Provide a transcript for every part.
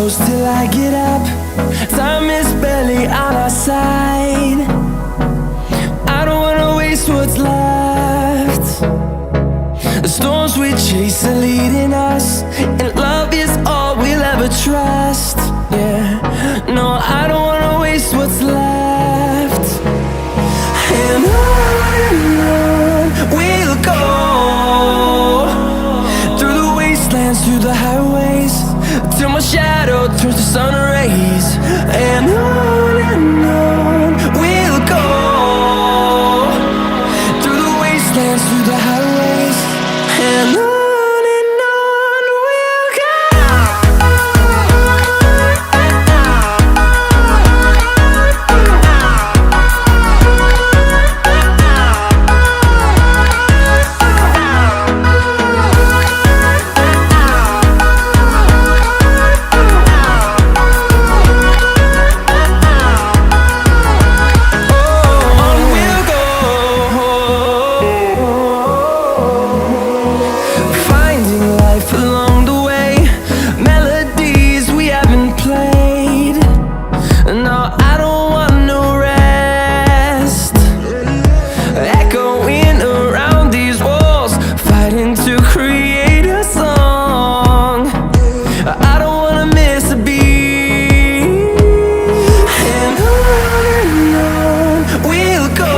close till I get up. Time is barely on our side. I don't wanna waste what's left. The storms we chase are leading us, and love is all we'll ever trust. Yeah, no, I don't wanna waste what's left. And on we'll go, through the wastelands, through the highways, till my shadow turns to sun rays. And on we'll go, through the wastelands, through the highways, and on we'll go. Along the way, melodies we haven't played. No, I don't want no rest. Echoing around these walls, fighting to create a song. I don't wanna miss a beat. And on we'll go,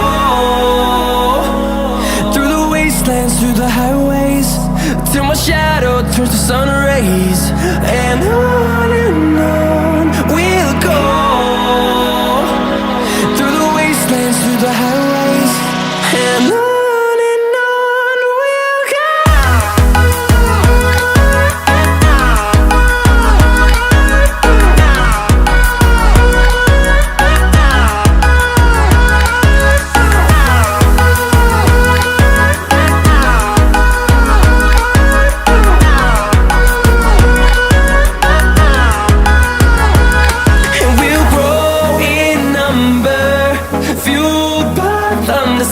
through the wastelands, through the highways, till my shadow turns to sun rays. And on we'll go, through the wastelands, through the highways, and on we'll go.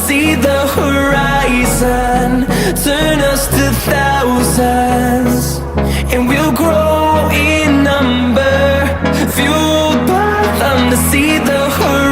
See the horizon turn us to thousands, and we'll grow in number, fueled by them to see the horizon.